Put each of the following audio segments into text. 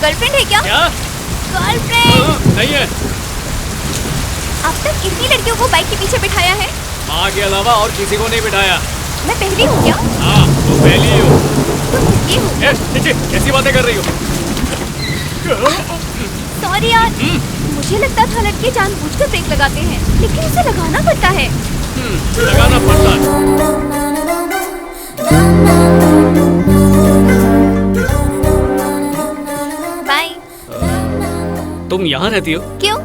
Girlfriend है क्या? Girlfriend नहीं है। अब तक कितनी लड़कियों को बाइक के पीछे बिठाया है? माँ के अलावा और किसी को नहीं बिठाया। मैं पहली हूँ क्या? हाँ, तुम पहली ही हो। तुम ये हो? कैसी बातें कर रही हो? सॉरी यार, मुझे लगता था लड़के जानबूझकर ब्रेक लगाते हैं, लेकिन इसे लगाना पड़ता है। लगाना पड़ता है। बाय। तुम यहाँ रहती हो? क्यों?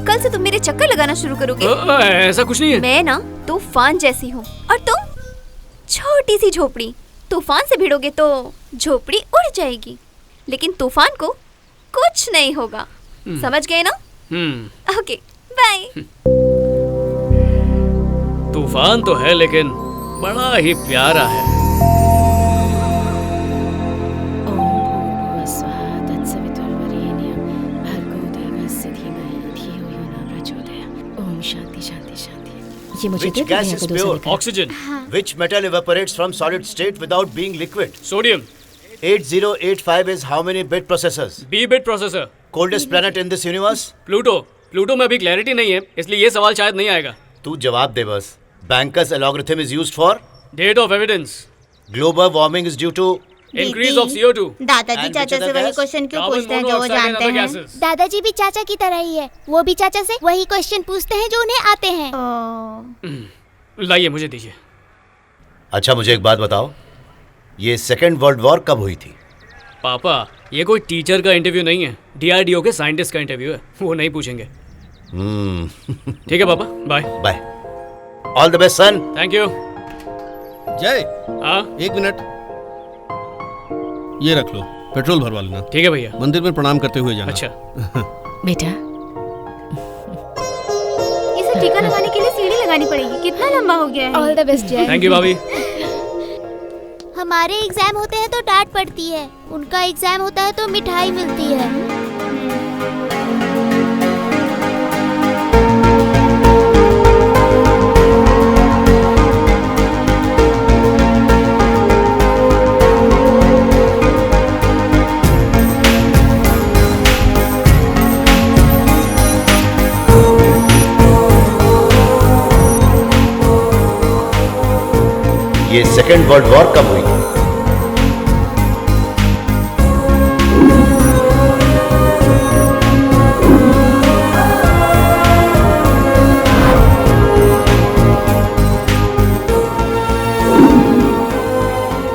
कल से तुम मेरे चक्कर लगाना शुरू करोगे? ऐसा कुछ नहीं है। मैं ना तूफान जैसी हूँ और तुम छोटी सी झोपड़ी। तूफान से भिड़ोगे तो झोपड़ी उड़ जाएगी, लेकिन तूफान को कुछ नहीं होगा। समझ गए ना? Okay, bye. तूफान तो है लेकिन बड़ा ही प्यारा है। Which gas is pure? Oxygen. Which metal evaporates from solid state without being liquid? Sodium. 8085 is how many bit processors? B-bit processor. Coldest planet in this universe? Pluto. Pluto में अभी clarity नहीं है, इसलिए ये सवाल शायद नहीं आएगा। तू जवाब दे बस। Banker's algorithm is used for? Date of evidence. Global warming is due to? Increase of CO2. दादाजी चाचा से वही क्वेश्चन क्यों पूछते हैं जो वो जानते हैं? दादाजी भी चाचा की तरह ही है, वो भी चाचा से वही क्वेश्चन पूछते हैं जो उन्हें आते हैं। लाइए, मुझे दीजिए। अच्छा, मुझे एक बात बताओ, ये सेकेंड वर्ल्ड वॉर कब हुई थी? पापा, ये कोई टीचर का इंटरव्यू नहीं है, DRDO के साइंटिस्ट का इंटरव्यू है, वो नहीं पूछेंगे। ठीक है पापा, bye. Bye. All the best son. Thank you. Jay, हाँ, एक मिनट, ये रख लो, पेट्रोल भरवा लेना। ठीक है भैया। मंदिर में प्रणाम करते हुए जाना। अच्छा। बेटा, इसे टीका लगाने के लिए सीढ़ी लगानी पड़ेगी, कितना लंबा हो गया है। ऑल द बेस्ट जय। थैंक यू भाभी। हमारे एग्जाम होते हैं तो डांट पड़ती है, उनका एग्जाम होता है तो मिठाई मिलती है। ये सेकेंड वर्ल्ड वॉर कब हुई?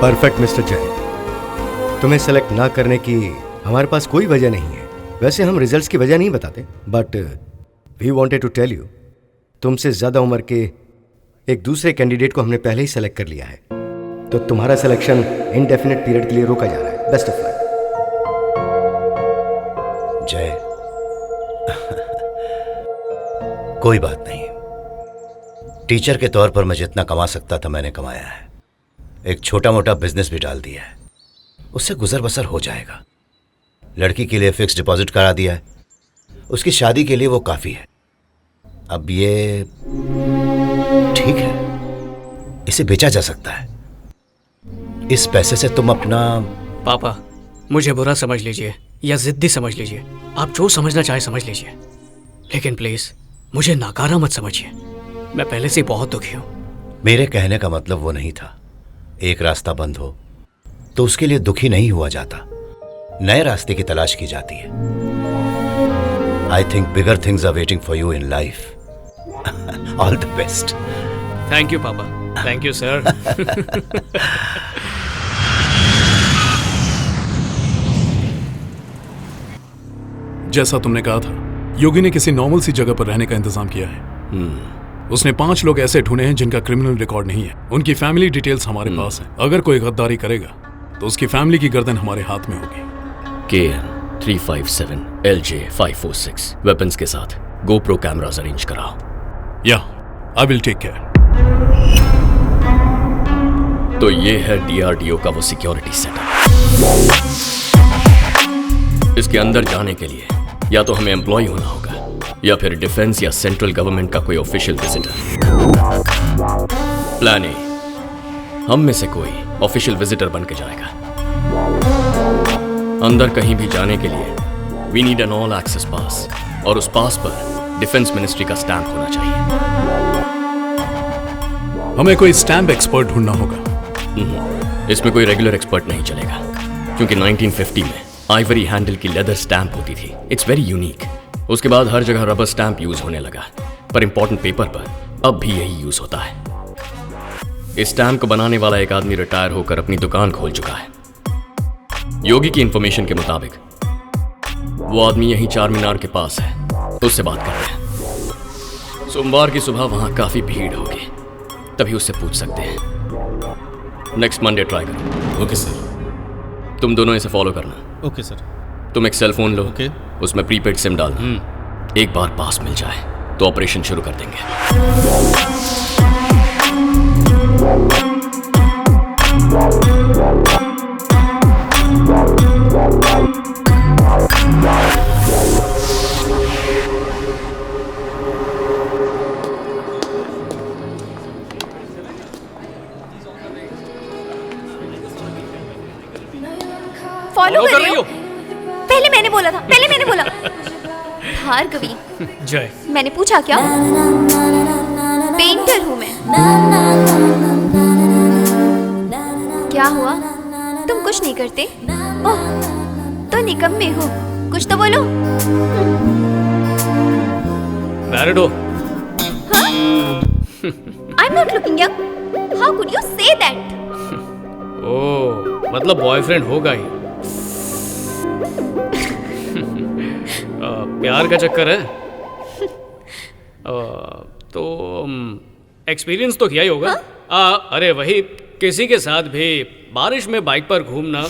परफेक्ट मिस्टर जय, तुम्हें सेलेक्ट ना करने की हमारे पास कोई वजह नहीं है। वैसे हम रिजल्ट्स की वजह नहीं बताते, but we wanted to tell you, तुमसे ज्यादा उम्र के एक दूसरे कैंडिडेट को हमने पहले ही सेलेक्ट कर लिया है, तो तुम्हारा सिलेक्शन इनडेफिनेट पीरियड के लिए रोका जा रहा है। Best of luck. जय, कोई बात नहीं, टीचर के तौर पर मैं जितना कमा सकता था मैंने कमाया है। एक छोटा मोटा बिजनेस भी डाल दिया है, उससे गुजर बसर हो जाएगा। लड़की के लिए फिक्स डिपॉजिट करा दिया है, उसकी शादी के लिए वो काफी है। अब ये ठीक है, इसे बेचा जा सकता है। इस पैसे से तुम अपना... पापा, मुझे बुरा समझ लीजिए या जिद्दी समझ लीजिए, आप जो समझना चाहे समझ लीजिए, लेकिन प्लीज मुझे नाकारा मत समझिए। मैं पहले से बहुत दुखी हूँ। मेरे कहने का मतलब वो नहीं था। एक रास्ता बंद हो तो उसके लिए दुखी नहीं हुआ जाता, नए रास्ते की तलाश की जाती है। I think bigger things are waiting for you in life. All the best. Thank you papa. Thank you sir. जैसा तुमने कहा था, योगी ने किसी नॉर्मल सी जगह पर रहने का इंतजाम किया है। उसने 5 लोग ऐसे ढूंढे हैं जिनका क्रिमिनल रिकॉर्ड नहीं है। उनकी फैमिली डिटेल्स हमारे पास है। अगर कोई गद्दारी करेगा तो उसकी फैमिली की गर्दन हमारे हाथ में होगी। KN 357 LJ 546 वेपन्स के साथ GoPro कैमरास अरेंज कराओ। या, आई विल टेक केयर। तो ये है DRDO का वो सिक्योरिटी सेटअप। इसके अंदर जाने के लिए या तो हमें एम्प्लॉय होना होगा या फिर डिफेंस या सेंट्रल गवर्नमेंट का कोई ऑफिशियल विजिटर। प्लान ए, हम में से कोई ऑफिशियल विजिटर बन के जाएगा। अंदर कहीं भी जाने के लिए we need an all access pass, और उस पास पर डिफेंस मिनिस्ट्री का स्टैंप होना चाहिए। हमें कोई स्टैम्प एक्सपर्ट ढूंढना होगा। इसमें कोई रेगुलर एक्सपर्ट नहीं चलेगा, क्योंकि 1950 में आइवरी हैंडल की लेदर स्टैंप होती थी। It's very unique. उसके बाद हर जगह रबर स्टैंप यूज होने लगा, पर इंपॉर्टेंट पेपर पर अब भी यही यूज होता है। इस स्टैंप को बनाने वाला एक आदमी रिटायर होकर अपनी दुकान खोल चुका है। योगी की इंफॉर्मेशन के मुताबिक वो आदमी यहीं चार मीनार के पास है, उससे बात करते हैं। सोमवार की सुबह वहां काफी भीड़ होगी, तभी उससे पूछ सकते हैं। नेक्स्ट मंडे ट्राई करो। Okay sir. तुम दोनों इसे फॉलो करना। Okay sir. तुम एक सेल फोन लो, ओके। उसमें प्रीपेड सिम डालना। एक बार पास मिल जाए तो ऑपरेशन शुरू कर देंगे। फॉलो कर रही हो? पहले मैंने बोला था, पहले मैंने बोला। भार्गवी, जय। मैंने पूछा क्या? पेंटर हूँ मैं। क्या हुआ? तुम कुछ नहीं करते? ओह, तो निकम्मे हो। कुछ तो बोलो। मैरिड हो? I'm not looking young. How could you say that? ओह, मतलब बॉयफ्रेंड होगा ही। प्यार का चक्कर है। तो एक्सपीरियंस तो किया ही होगा। अरे वही, किसी के साथ भी बारिश में बाइक पर घूमना।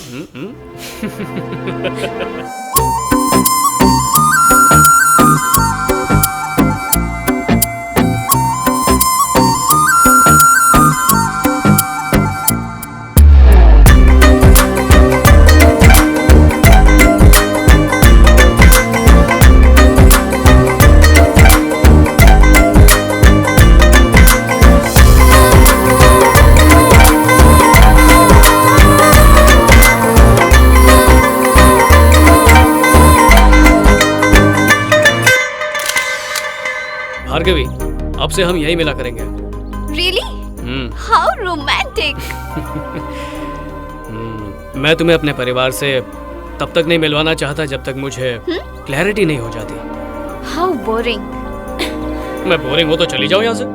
भार्गवी, अब से हम यही मिला करेंगे। Really? How romantic. मैं तुम्हें अपने परिवार से तब तक नहीं मिलवाना चाहता जब तक मुझे क्लैरिटी नहीं हो जाती। How boring. मैं बोरिंग हो तो चली जाओ यहाँ से।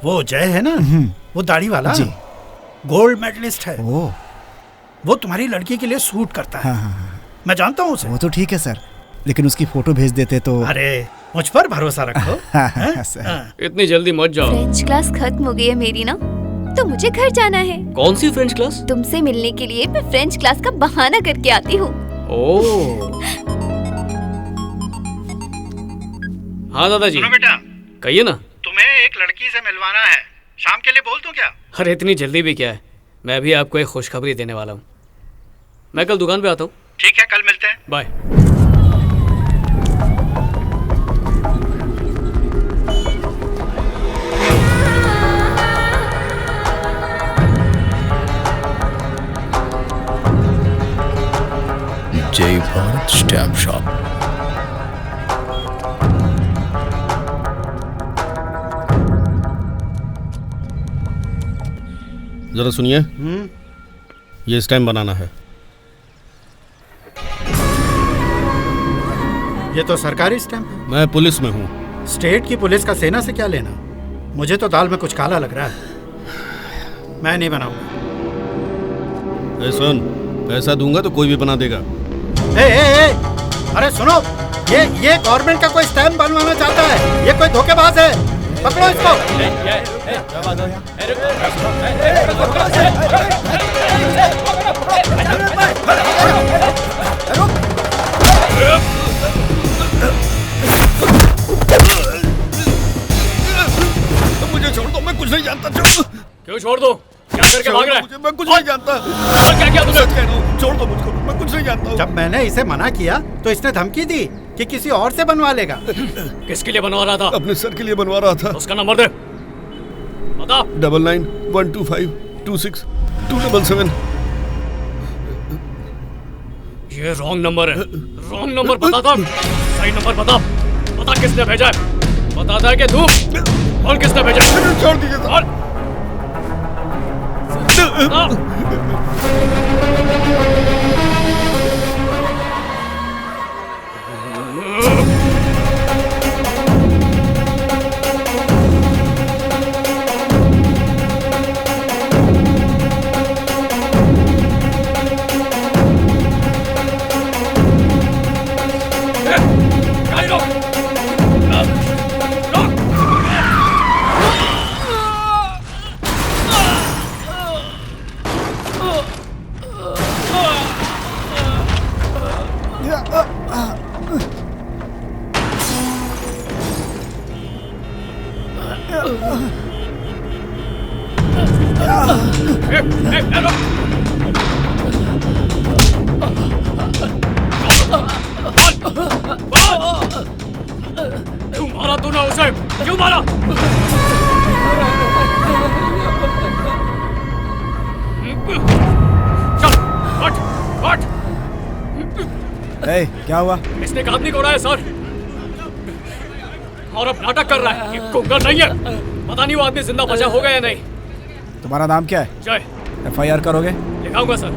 वो जय है ना, वो दाढ़ी वाला जी, गोल्ड मेडलिस्ट है। वो तुम्हारी लड़की के लिए सूट करता है। मैं जानता हूँ उसे। वो तो ठीक है सर, लेकिन उसकी फोटो भेज देते तो। अरे मुझ पर भरोसा रखो। इतनी जल्दी मत जाओ। फ्रेंच क्लास खत्म हो गई है मेरी ना, तो मुझे घर जाना है। कौन सी फ्रेंच क्लास? तुमसे मिलने के लिए मैं फ्रेंच क्लास का बहाना करके आती हूँ। ओह, हाँ दादाजी। सुनो बेटा, कहिए ना। तुम्हें एक लड़की से मिलवाना है, शाम के लिए बोल दूं क्या? अरे इतनी जल्दी भी क्या है, मैं भी आपको एक खुशखबरी देने वाला हूँ। मैं कल दुकान पे आता हूँ। ठीक है, कल मिलते हैं। बाय। जय भारत स्टैम्प शॉप। जरा सुनिए। ये स्टैम्प बनाना है। ये तो सरकारी स्टैम्प है। मैं पुलिस में हूँ। स्टेट की पुलिस का सेना से क्या लेना? मुझे तो दाल में कुछ काला लग रहा है। मैं नहीं बनाऊंगा। सुन, पैसा दूंगा तो कोई भी बना देगा। ए, अरे सुनो, ये गवर्नमेंट का कोई स्टैम्प बनवाना चाहता है। ये कोई धोखेबाज है। पकड़ो इसको। जानता। छोड़। क्यों छोड़ दो? क्या करके भाग रहा है? मैं कुछ नहीं जानता। क्या किया तुमने? सच कह रहा हूँ, छोड़ दो मुझको, मैं कुछ नहीं जानता हूँ। जब मैंने इसे मना किया तो इसने धमकी दी कि किसी और से बनवा लेगा। किसके लिए बनवा रहा था? अपने सर के लिए बनवा रहा था। उसका नंबर दे, बता। 9912526277। ये रॉन्ग नंबर है। रॉन्ग नंबर बता था। सही नंबर बता। बता किसने भेजा है? बताता है कि तू और किसने भेजा? छोड़ दीजिए सर। क्यों मारा तूने उसे? क्यों मारा? चल, हट, हट। क्या हुआ? इसने एक आदमी को उड़ाया सर, और अब नाटक कर रहा है कि गुंगा नहीं है। पता नहीं वो आदमी जिंदा बचा होगा या नहीं। तुम्हारा नाम क्या है? जय। FIR करोगे? लिखाऊंगा सर।